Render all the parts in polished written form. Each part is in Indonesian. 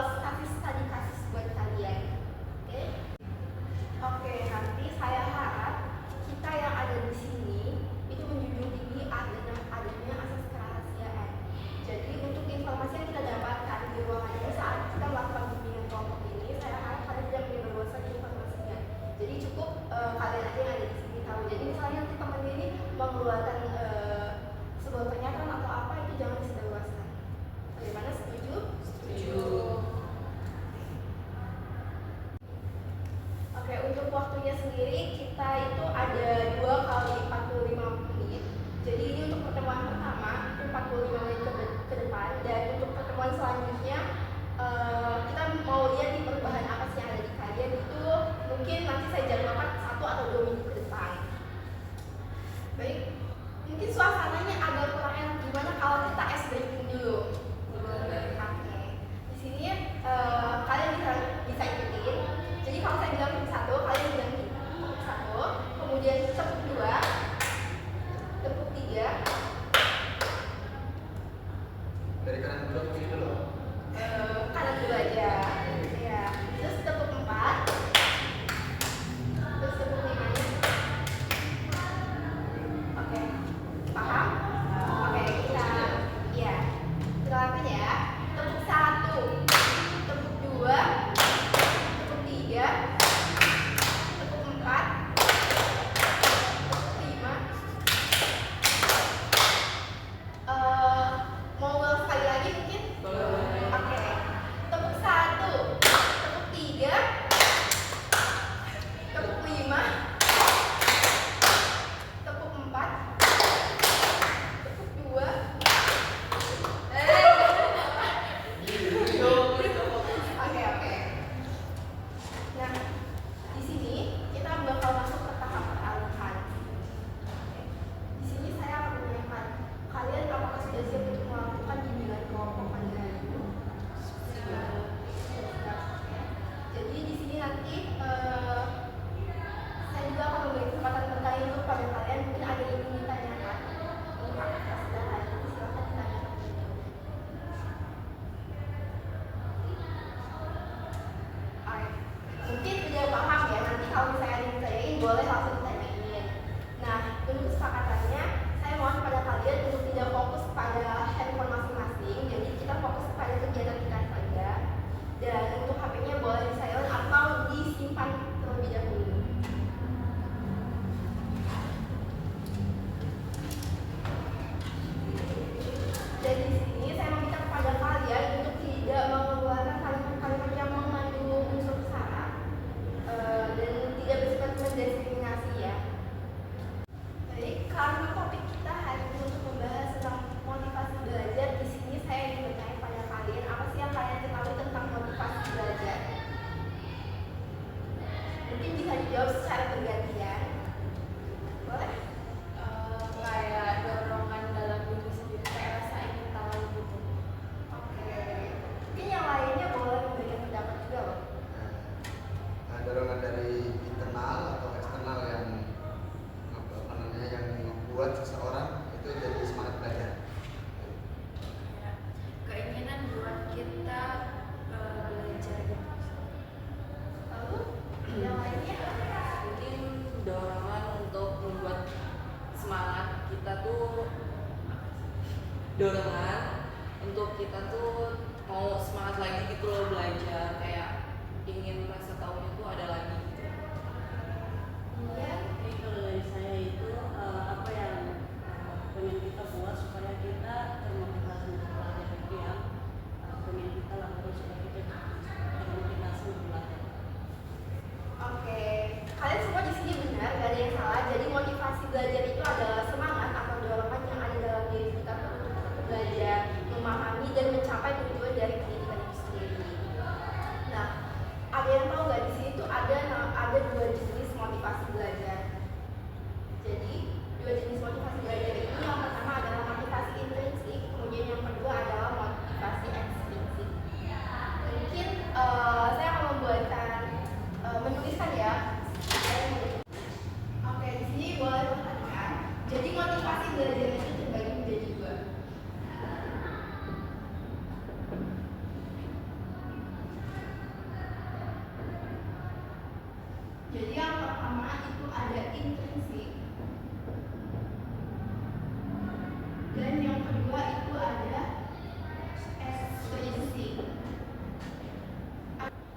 kasih study kasus buat kalian. Oke? Oke, nanti saya harap kita yang ada di sini itu menjunjung tinggi adanya asas kerahasiaan. Jadi untuk informasi yang kita dapatkan di ruangan ini saat kita melakukan bimbingan kelompok ini, saya harap kalian tidak menyebar luaskan informasinya. Jadi cukup kalian aja yang ada di sini tahu. Jadi misalnya nanti teman ini mengeluarkan sebuah pernyataan atau apa, itu jangan disebarluaskan. Bagaimana, setuju? Setuju. Oke, untuk waktunya sendiri kita itu ada 2 kali 45 menit. Jadi ini untuk pertemuan pertama itu 45 menit ke depan, dan untuk pertemuan selanjutnya kita mau lihat di perubahan apa sih yang ada di kalian, itu mungkin nanti saya jadwalkan 1 atau 2 minggu ke depan. Baik, mungkin suasananya agak kurang enak, gimana kalau kita ice breaking dulu? Oke, di sini kalian bisa ikutin. Jadi kalau saya bilang tepuk 1, kalian bilang tepuk 1, kemudian tepuk 2, tepuk 3. Dari kanan dulu atau kiri dulu? Kanan dulu aja. Ya. Terus tepuk 4. Terus tepuk 5-nya. Oke. Paham? Oke, kita lakuin ya. Tepuk 1, tepuk 2, tepuk 3, tepuk 4, tepuk 5. Mau ulang sekali lagi mungkin? Oke. Tepuk 1, tepuk 3, tepuk 5, tepuk 4, tepuk 2. Oke. Nah, di sini kita bakal masuk ke tahap peralihan. Di sini saya akan menanyakan, kalian apakah sudah siap untuk melakukan bimbingan kelompok pada hari ini? Jadi di sini nanti saya juga akan memberi kesempatan bertanya untuk pada kalian, mungkin ada yang ingin ditanyakan untuk aktivitas pada hari ini, silahkan ditanyakan. Mungkin udah paham ya, nanti kalau misalnya ada yang ditanyain boleh langsung ditanyain. Nah, untuk kesepakatannya saya mohon kepada kalian untuk tidak fokus pada handphone masing-masing, jadi kita fokus pada kegiatan kita saja. Dan untuk HP-nya boleh di silent atau disimpan terlebih dahulu. Dan di sini saya meminta kepada kalian untuk tidak mengeluarkan kalimat-kalimat yang mengandung unsur sara dan tidak bersifat mendiskriminasi ya. Baik, karena topik kita hari ini untuk membahas tentang motivasi belajar, di sini saya ingin bertanya pada kalian, apa sih yang kalian ketahui tentang motivasi belajar? Mungkin bisa dijawab secara bergantian. Boleh? Kayak dorongan dalam diri sendiri, kayak rasa ingin tahu gitu. Oke. Mungkin yang lainnya boleh memberikan pendapat juga loh. Nah, dorongan dari internal atau eksternal yang yang membuat seseorang itu jadi semangat belajar. Kayak keinginan buat kita belajar gitu. Lalu yang lainnya? Mungkin dorongan untuk membuat semangat kita tuh, dorongan untuk kita tuh mau semangat lagi gitu loh belajar, kayak ingin rasa tahunya tuh ada lagi gitu. Iya. Jadi kalau dari saya itu apa yang pengen kita buat supaya kita termotivasi untuk belajar, itu yang pengen kita lakukan supaya kita termotivasi untuk belajar. Oke, kalian semua di sini benar, gak ada yang salah. Jadi motivasi belajar itu adalah semangat atau dorongan yang ada dalam diri kita untuk belajar, memahami dan mencapai tujuan dari pendidikan itu sendiri. Nah, ada yang tahu nggak di sini tuh ada 2 jenis motivasi belajar. Jadi 2 jenis motivasi belajar ini, yang pertama adalah motivasi intrinsik, kemudian yang kedua adalah motivasi ekstrinsik. Mungkin saya akan menuliskan ya. Oke, di sini boleh perhatikan. Jadi motivasi belajar itu terbagi menjadi 2. ada intrinsik, dan yang kedua itu ada ekstrinsik.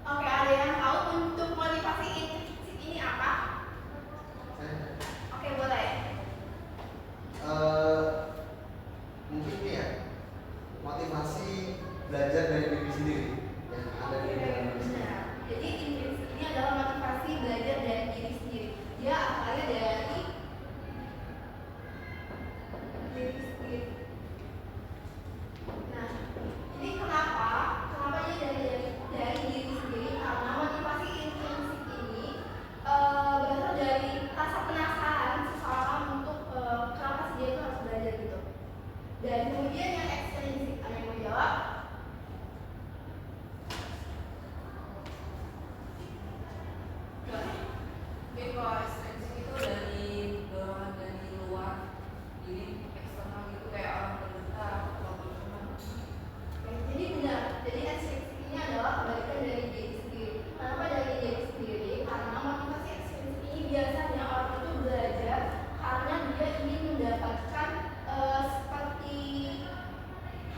Oke, ada yang tahu untuk motivasi intrinsik ini apa? Oke, boleh. Mungkin ini ya, motivasi belajar dari diri sendiri yang ada di dalam manusia. Nah, jadi intrinsik ini adalah motivasi belajar dari diri sendiri. Dia asalnya dari diri sendiri. Nah, ini kenapa dia dari diri sendiri? Karena motivasi intrinsik ini berasal dari rasa penasaran seseorang untuk kenapa sih dia itu harus belajar gitu. Dan kemudian yang ekstrinsik, ada yang mau jawab? Mungkin kalau ekstrinsik itu dari dorongan dari luar, jadi eksternal gitu kayak orang terdekat atau teman. Oke, jadi benar. Jadi ekstrinsik ini adalah kebalikan dari diri sendiri. Kenapa dari diri sendiri? Karena motivasi ekstrinsik ini biasanya orang itu belajar karena dia ingin mendapatkan seperti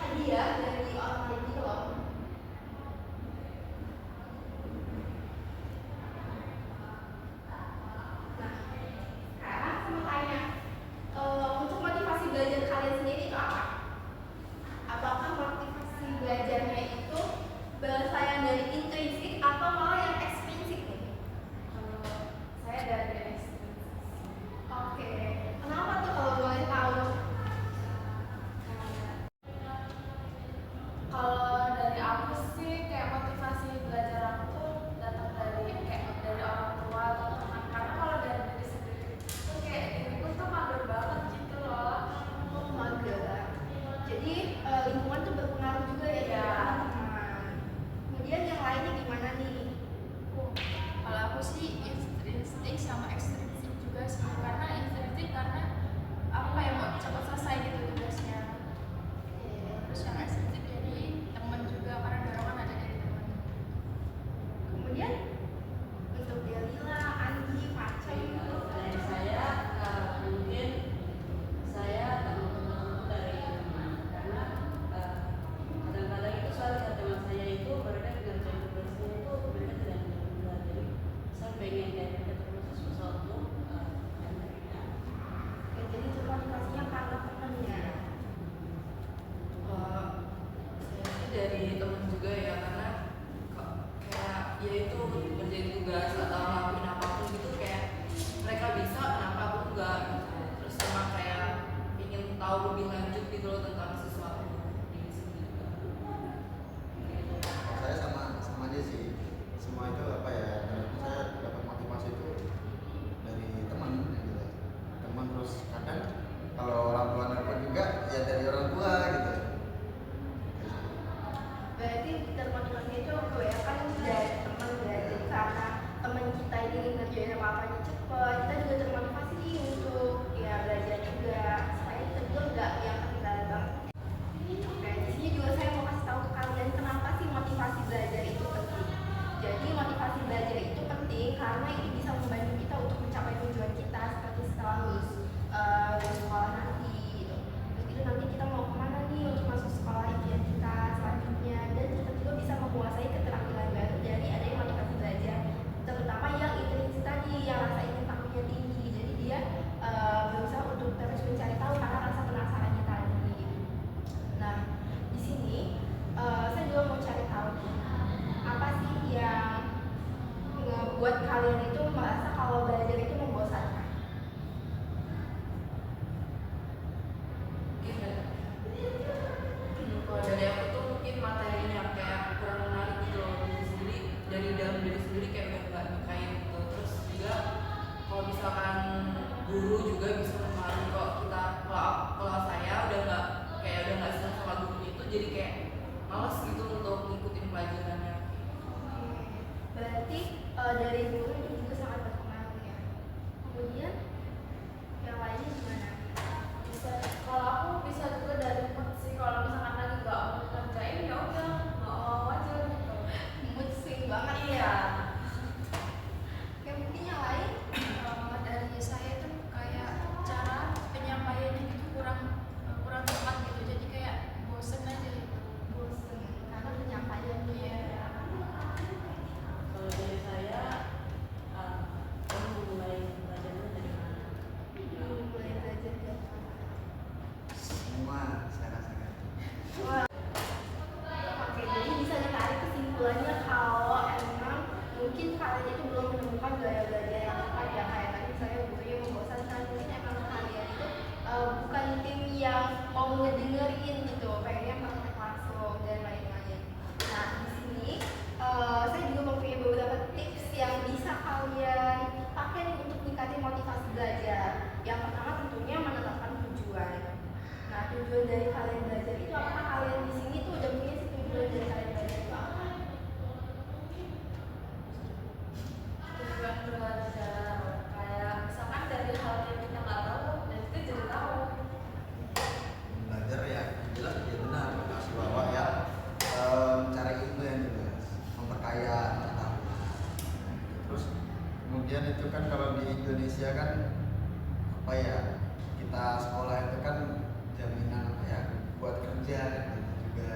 hadiah dari orang lain gitu loh. Nah, sekarang saya mau tanya, untuk motivasi belajar kalian sendiri itu apa? Apakah motivasi belajarnya itu berasal dari intrinsik atau malah yang ekstrinsik nih? Kalau saya dari ekstrinsik. Oke, kenapa tuh kalau boleh tahu? Kalau dari aku sih kayak motivasi belajar aku tuh datang dari kayak dari orang tua atau teman. Karena kalau dari diri sendiri tuh kayak diriku tuh mager banget gitu loh. Oh, mager. Jadi lingkungan tuh berpengaruh juga ya Iya. teman-teman. Kemudian yang lainnya gimana nih? Kalau aku sih intrinsik sama ekstrinsik juga sih. Karena intrinsik karena aku kayak mau cepat selesai gitu tugasnya. Terus yang ekstrinsik jadi teman juga karena dorongan ada dari teman. Kemudian untuk Delila, Andi, Facem, Dari saya mungkin saya tak mau dari teman karena kadang-kadang itu saya lihat teman saya itu mereka kerja tugasnya itu mereka tidak benar-benar, jadi saya pengen kayak mereka terus sesuatu yang mereka. Oke, jadi itu motivasinya karena temannya. Saya sih dari temen juga ya, karena kayak ya itu ngerjain tugas atau ngelakuin apapun gitu kayak mereka bisa, kenapa aku enggak gitu. Terus sama kayak ingin tahu lebih lanjut gitu loh tentang sesuatu diri sendiri juga. Gitu. Saya sama aja sih. Semua itu apa ya? Menurut saya dapat motivasi itu dari teman gitu. Teman terus kadang kalau orang tua nelpon juga ya dari orang tua gitu. Berarti termotivasinya itu kebanyakan dari teman ya. Jadi karena teman kita ini ngerjain apa-apanya cepet, kita juga termotivasi nih untuk ya belajar juga supaya kita juga nggak yang ketinggalan banget. Oke, di sini juga saya mau kasih tahu ke kalian kenapa sih motivasi belajar itu penting. Jadi motivasi belajar itu penting karena ini bisa membantu kita untuk mencapai tujuan kita seperti setelah lulus sekolah nanti gitu. Terus itu nanti kita mau kemana nih untuk masuk sekolah impian kita selanjutnya, dan kita juga bisa menguasai keterampilan baru dari adanya motivasi belajar, terutama yang intrinsik tadi yang rasa ingin tahunya tinggi. Jadi dia berusaha untuk terus mencari tahu karena rasa penasarannya tadi. Nah, di sini saya juga mau cari tahu nih, apa sih yang ngebuat kalian itu merasa kalau belajar itu membosankan? Mungkin ya. Kalau dari aku tuh mungkin materinya kayak kurang menarik gitu loh diri sendiri, dari dalam diri sendiri kayak udah nggak nyukain gitu. Terus juga kalau misalkan guru juga bisa mempengaruhi kok kita, kalau saya udah nggak senang sama guru itu, jadi kayak males gitu untuk ngikutin pelajarannya. Berarti dari guru itu juga sangat berpengaruh ya. Kemudian yang lainnya gimana? Bisa kalau aku bisa juga dari mood sih. Kalau misalkan lagi nggak mau kerjain ya udah nggak mau aja gitu. Mood swing banget Iya. ya. Oke, mungkin yang lain Dari mau ngedengerin gitu, pengennya praktek langsung dan lain-lain. Nah di sini saya juga mempunyai beberapa tips yang bisa kalian pakai nih untuk meningkatin motivasi belajar. Yang pertama tentunya menetapkan tujuan. Nah tujuan dari kalian belajar itu apakah kalian di sini tuh udah punya sih tujuan dari kalian belajar itu apa? Tujuan belajar kayak misalkan dari hal yang kita nggak tahu dan kita jadi tahu. Belajar ya jelas ya benar masih bawa ya cari ilmu yang jelas memperkaya pengetahuan. Terus kemudian itu kan kalau di Indonesia kan apa ya, kita sekolah itu kan jaminan apa ya buat kerja gitu juga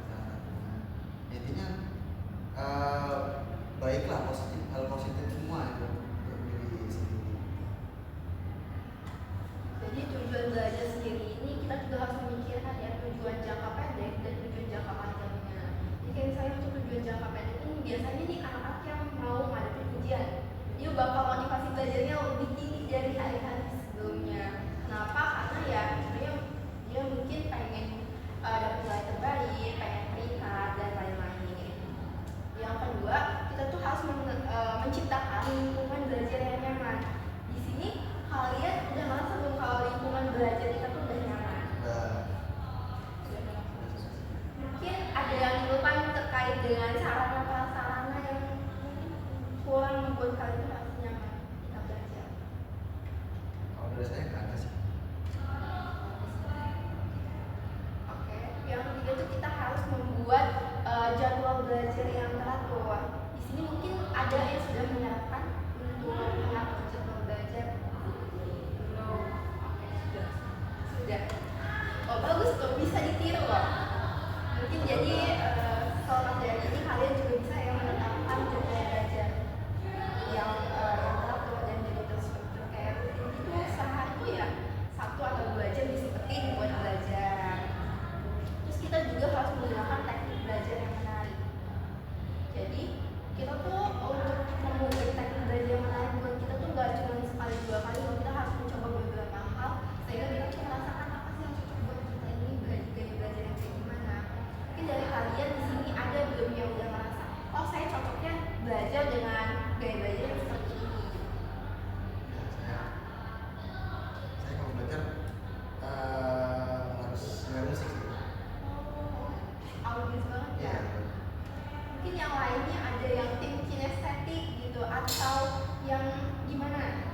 salah satunya. Intinya baiklah positif, hal positif semua itu untuk diri sendiri. Jadi tujuan belajar sendiri ini kita juga harus memikirkan ya tujuan jangka pendek dan tujuan jangka panjangnya. Jadi kayak misalnya untuk tujuan jangka pendek ini biasanya nih anak-anak yang mau ngadepin ujian, dia bakal motivasi belajarnya lebih tinggi dari hari-hari sebelumnya. Kenapa? Karena ya dia mungkin pengen dapat nilai terbaik, pengen peringkat dan lain-lain. Yang kedua, kita tuh harus menciptakan lingkungan belajar yang nyaman. Di sini kalian udah merasa belum kalau lingkungan belajar kita tuh udah nyaman? Mungkin ada yang lupa terkait dengan sarana prasarana yang mungkin kurang membuat kalian tuh harus nyaman kita belajar. Kalau dari saya nggak ada sih. Oke, yang ketiga tuh kita harus membuat jadwal belajar yang teratur. Di sini mungkin ada yang sudah menerapkan untuk mengatur jadwal belajar. Belum. Oke, sudah. Oh bagus tuh, bisa ditiru loh. Mungkin jadi selamat dari ini kalian juga bisa yang menetapkan jadwal belajar yang teratur dan juga terstruktur kayak rutin itu sehari itu ya 1 atau 2 jam disempetin buat belajar. Terus kita juga harus menggunakan teknik belajar yang menarik. Jadi kita tuh untuk memulai teknik belajar yang menarik buat kita tuh nggak cuma sekali 2 kali, kita harus mencoba beberapa hal sehingga kita tuh merasakan apa sih yang cocok buat kita ini gaya belajar yang kayak gimana. Mungkin dari kalian di sini ada belum yang udah merasa, oh saya cocoknya belajar dengan gaya belajar yang seperti ini. Saya kalau belajar harus dengar musik sih. Audiens banget ya. Iya. Mungkin yang lainnya ada yang tim kinestetik gitu atau yang gimana?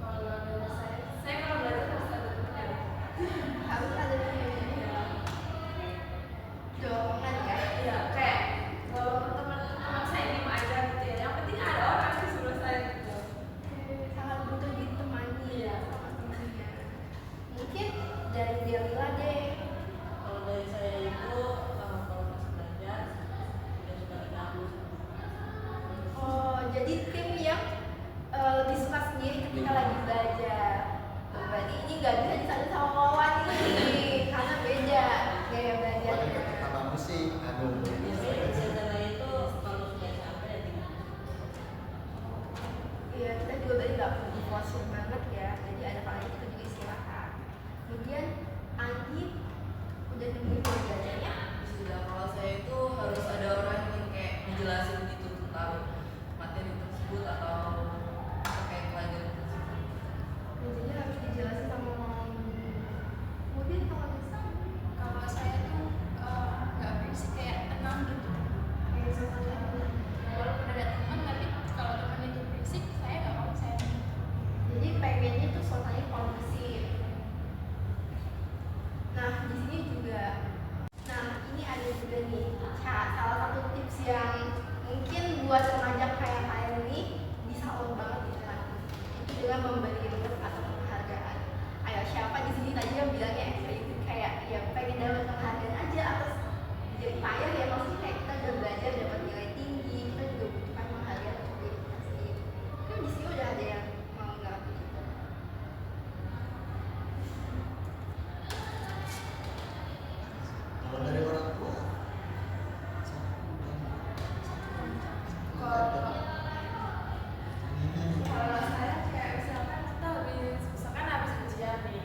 Kalau dari saya kalau belajar harus ada temennya. Harus ada temennya. Dorongan ya. Iya, kayak walaupun teman-teman saya diem aja gitu ya, yang penting ada orang di sebelah saya gitu. Sangat butuh ditemani ya sama temannya. Mungkin dari Delila deh. Kalau dari saya itu kalau masih belajar kita juga gabung. Oh, jadi tim yang lebih suka sendiri ketika lagi belajar. Oh, berarti ini nggak bisa disatu sama Wawan ini karena beda gaya Buat belajarnya. dekat tambah musik, aduh. Biasanya setelah itu kalau sudah capek ya tinggal. Iya, kita juga berarti nggak perlu diforsir banget ya. Jadi ada kalanya kita juga istirahat. Kemudian Andi udah nemuin gaya belajarnya. Sudah, kalau saya itu harus ada orang yang kayak menjelasin gitu tentang materi tersebut atau terkait pelajaran tersebut. Jadi harus dijelasin sama orang. Kemudian kalau bisa Kalau saya tuh nggak berisik kayak tenang gitu. kayak misalnya Walaupun ada teman tapi kalau teman itu berisik saya nggak mau saya. jadi pengennya tuh suasananya kondusif. Nah di sini juga, nah ini ada juga nih salah satu tips yang mungkin buat remaja kayak kalian ini bisa on banget di depan. Itu dengan memberi reward atau penghargaan. Ayo siapa di sini tadi yang bilangnya excited kayak ya pengen dapat penghargaan aja atas jadi payah ya, maksudnya kayak kita udah belajar dapat nilai tinggi, kita juga butuhkan penghargaan untuk diri kita sendiri. Kan di sini udah ada yang mau ngelakuin itu. Kalau dari orang tua, Kalau saya kayak misalkan kita habis misalkan habis ujian nih,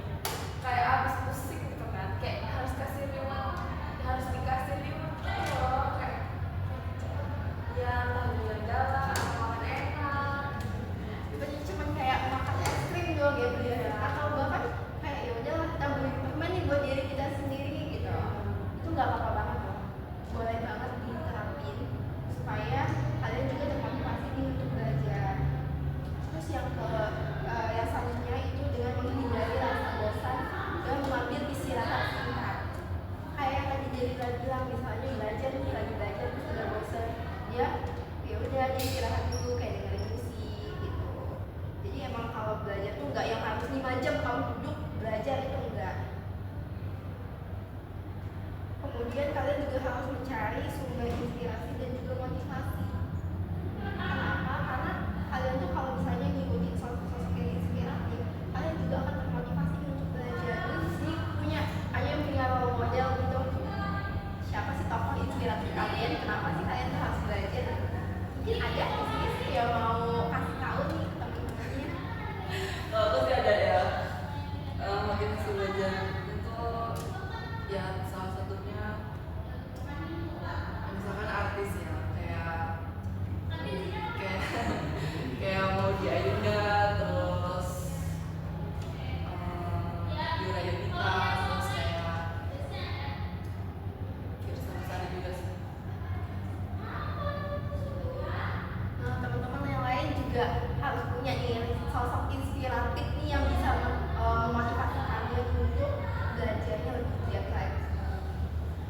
kayak habis pusing gitu kan, kayak nggak apa-apa banget loh, boleh banget diterapin supaya kalian juga termotivasi nih untuk belajar. Terus yang selanjutnya itu dengan menghindari rasa bosan dan mengambil istirahat singkat. Kayak yang tadi jadi bilang, misalnya belajar nih, lagi belajar terus udah bosan, dia ya udah dia istirahat dulu kayak dengerin musik gitu. Jadi emang kalau belajar tuh nggak yang harus 5 jam kamu duduk belajar, itu enggak. Kemudian kalian juga harus mencari sumber inspirasi dan juga motivasi. Kenapa? Karena kalian tuh kalau misalnya ngikutin sosok-sosok yang inspiratif, kalian juga akan termotivasi untuk belajar. Jadi di sini punya role model gitu. Siapa sih tokoh inspiratif kalian? Kenapa sih kalian tuh harus belajar? Mungkin ada di sini sih yang mau kasih tahu nih ke teman-temannya. Kalau aku sih ada ya, motivasi belajar itu ya salah satunya misalkan artis ya, kayak kayak mau di Ayunda, terus Yura Yunita, terus kayak Kirsten Sari juga sih. Nah, teman-teman yang lain juga harus punya nih sosok inspiratif nih yang bisa memotivasi kalian untuk belajarnya lebih giat lagi.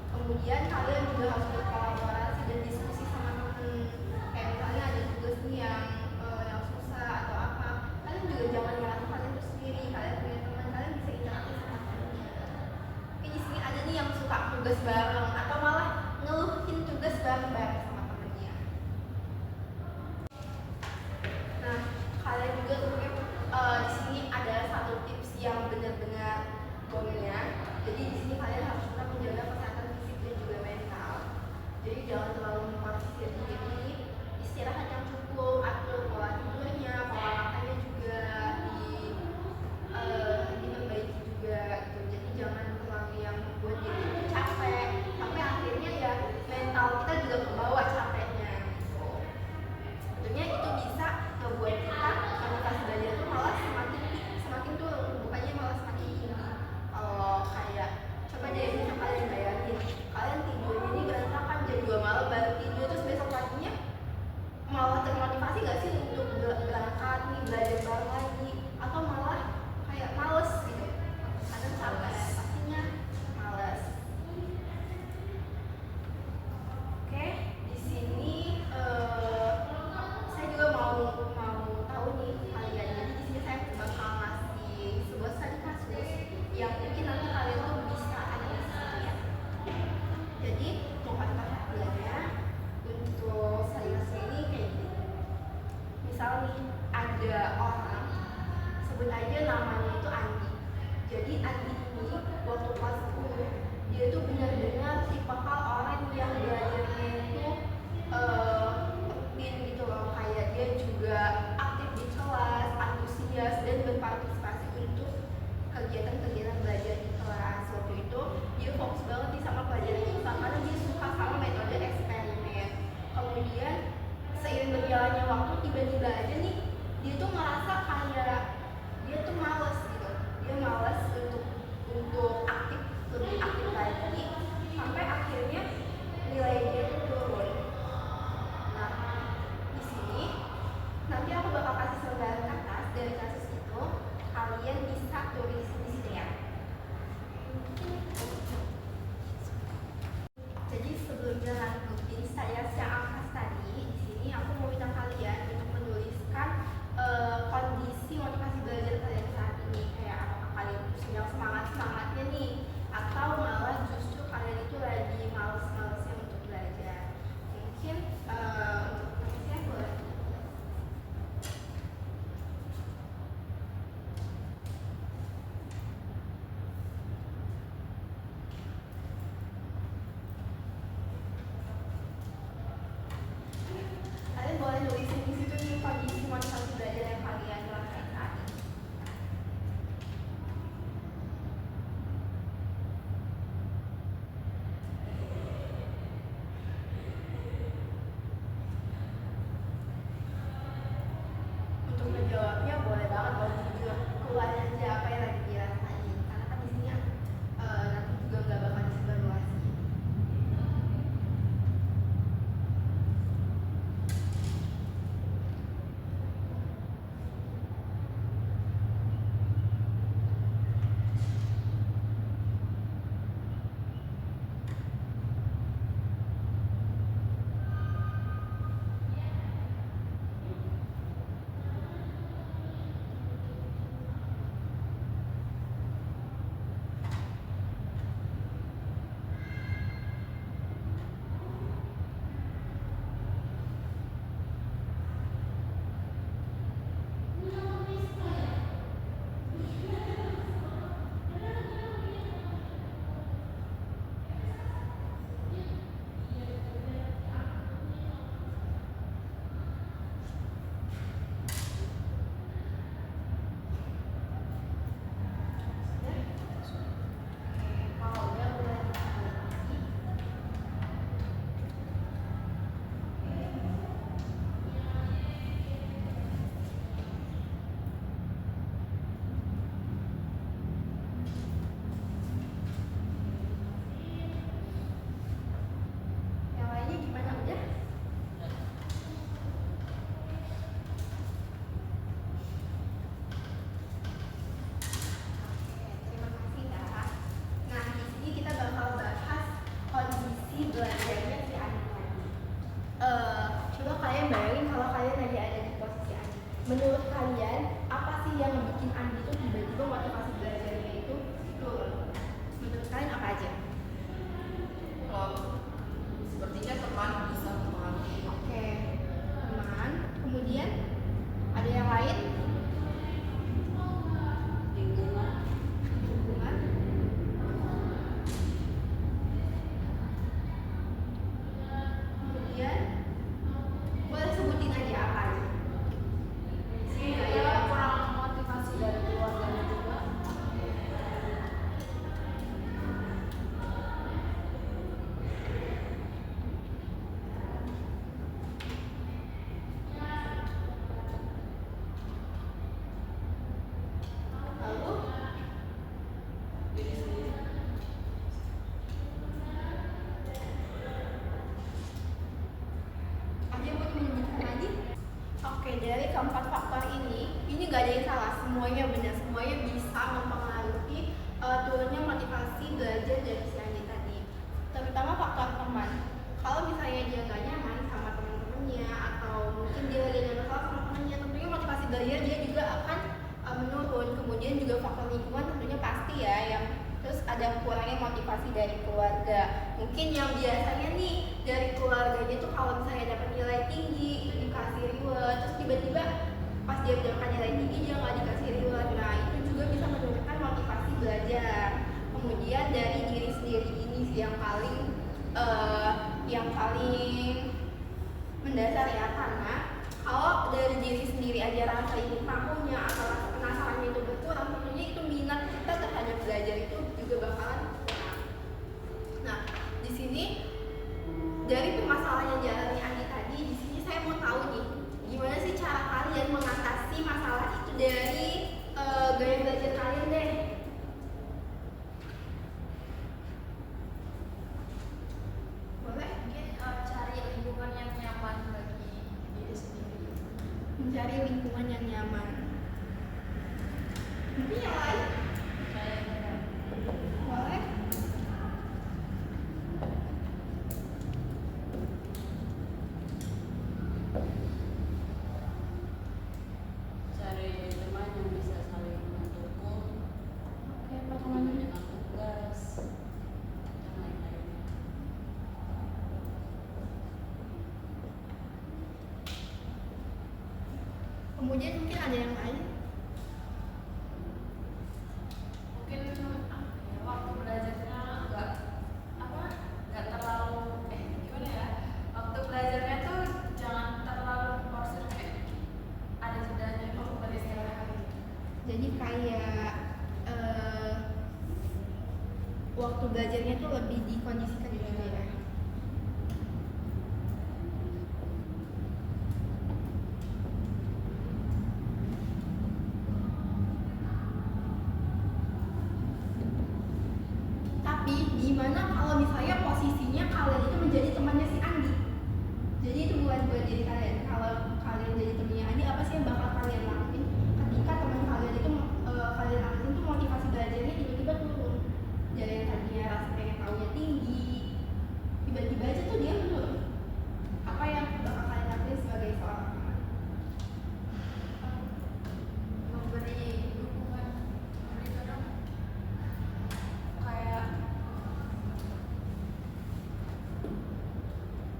Kemudian kalian juga harus berkolaborasi dan diskusi sama temen. Kayak misalnya ada tugas nih yang susah atau apa, kalian juga jangan ngerasa kalian tuh sendiri. Kalian punya teman, kalian bisa interaksi sama temennya. Mungkin di sini ada nih yang suka tugas bareng atau malah ngeluhin tugas bareng-bareng sama temennya. Nah, kalian juga sebenarnya di sini ada satu tips yang benar-benar gongnya. Jadi di sini kalian harus tetap menjaga kesehatan fisik dan juga mental. Jadi jangan terlalu mengkonsumsi diri, istirahat yang cukup, atur pola tidurnya, pola makannya juga diperbaiki juga gitu. Jadi jangan terlalu yang membuat diri itu capek, sampai akhirnya ya mental kita juga kebawa capeknya gitu. Tentunya itu bisa membuat kita motivasi belajar itu malah semakin menurut kalian apa sih yang bikin Andi tuh tiba-tiba motivasi belajarnya itu menurut kalian apa aja? Kalau sepertinya teman bisa mempengaruhi. Oke, teman. Kemudian ada yang lain? Lingkungan. Lingkungan. Kemudian boleh sebutin aja apa aja. Dia kurang motivasi dari keluarganya juga. Lalu Diri sendiri. ada yang mau menyebutkan lagi? Oke, dari keempat faktor ini nggak ada yang salah, semuanya benar, semuanya bisa mempengaruhi turunnya motivasi belajar dari si Andi tadi. Terutama faktor teman. Kalau misalnya dia nggak nyaman sama teman-temannya atau mungkin dia lagi ada masalah sama temannya, tentunya motivasi belajar dia juga akan menurun. Kemudian juga faktor lingkungan tentunya pasti ya, yang terus ada kurangnya motivasi dari keluarga. Mungkin yang biasanya nih dari keluarganya tuh kalau misalnya dapat nilai tinggi itu dikasih reward, terus tiba-tiba pas dia mendapatkan nilai tinggi dia nggak dikasih reward. Nah itu juga bisa menurunkan motivasi belajar. Kemudian dari diri sendiri ini sih yang paling mendasar ya, karena kalau dari diri sendiri aja rasa ingin tahunya atau rasa penasarannya itu berkurang, tentunya itu minat kita terhadap belajar itu juga bakalan kurang. Nah, di sini dari permasalahan yang dialami Andi tadi, di sini saya mau tahu nih, gimana sih cara kalian mengatasi masalah itu dari gaya belajar kalian deh. Boleh? Mungkin cari lingkungan yang nyaman bagi diri sendiri. Mencari lingkungan yang nyaman. Mungkin yang lain? Boleh? Cari teman yang bisa saling mendukung, Oke, mengerjakan tugas, dan lain-lainnya. kemudian mungkin ada yang lain? Mungkin waktu belajarnya nggak terlalu gimana ya, waktu belajarnya tuh jangan terlalu porsir, kayak ada jedanya gitu beristirahat. Jadi kayak waktu belajarnya tuh lebih dikondisikan gitu ya. Tapi gimana kalau misalnya posisinya kalian itu menjadi temannya si Andi? Jadi itu bukan buat diri kalian. Kalau kalian jadi temannya Andi, apa sih yang bakal kalian lakuin ketika teman kalian itu kalian lakuin tuh motivasi belajarnya tiba-tiba turun? Dari yang tadinya rasa pengen tahunya tinggi, tiba-tiba aja tuh dia menurun. Apa yang bakal kalian lakuin sebagai seorang teman? Memberi dukungan, memberi dorong, kayak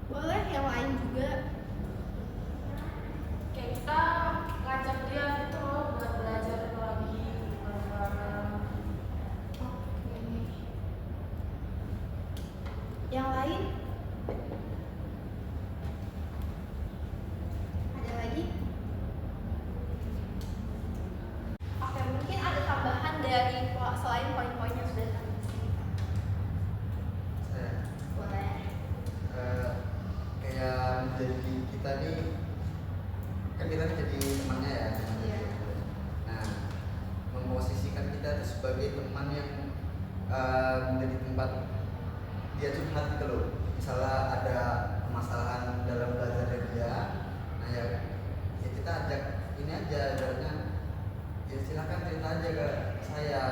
Boleh yang lain juga. kayak kita ngajak dia gitu loh buat belajar lagi bareng-bareng. Oke. Yang lain? Ada lagi? Oke, mungkin ada tambahan dari selain poin-poin yang sudah tadi disebutkan. Saya Boleh. kayak menjadi kita nih, kan kita nih jadi temannya ya, temannya. Iya. Nah, memposisikan kita tuh sebagai teman yang menjadi tempat dia curhat gitu loh. Misalnya ada permasalahan dalam belajar dia, nah ya kita ajak ini aja, ibaratnya ya silakan cerita aja ke saya,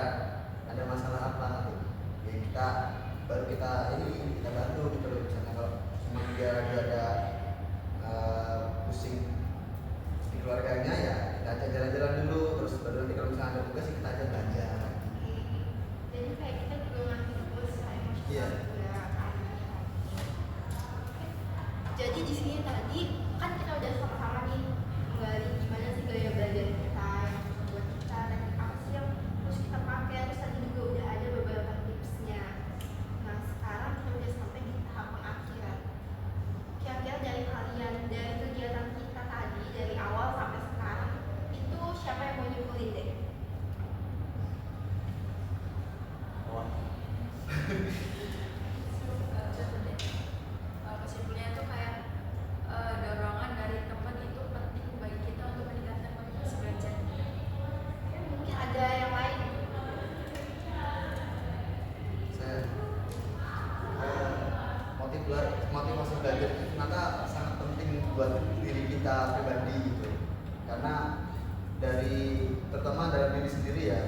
ada masalah apa gitu. Ya kita baru kita bantu gitu loh. Misalnya kalau memang dia ada pusing di keluarganya, ya nanti kalau misalnya ada tugas kita aja belajar. Oke. Jadi kayak kita juga ngasih dulu secara emosional Iya. juga kan. Oke. Jadi di sini tadi kan kita udah sama-sama nih menggali gimana sih gaya belajar kita yang cocok buat kita dan apa sih yang harus kita pakai. Terus tadi juga udah ada beberapa tipsnya. Nah sekarang kita udah sampai di tahap pengakhiran. Kira-kira dari kalian, dari kegiatan kita tadi dari awal sampai sekarang itu siapa yang mau nyimpulin deh? Wah. Kesimpulannya tuh kayak dorongan dari teman itu penting bagi kita untuk meningkatkan motivasi belajar. Mungkin ada yang lain. Saya motivasi belajar itu ternyata sangat penting buat diri kita pribadi gitu, karena terutama dalam diri sendiri ya.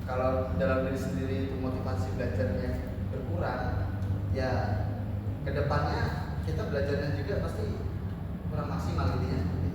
Kalau dalam diri sendiri itu motivasi belajarnya berkurang, ya kedepannya kita belajarnya juga pasti kurang maksimal intinya.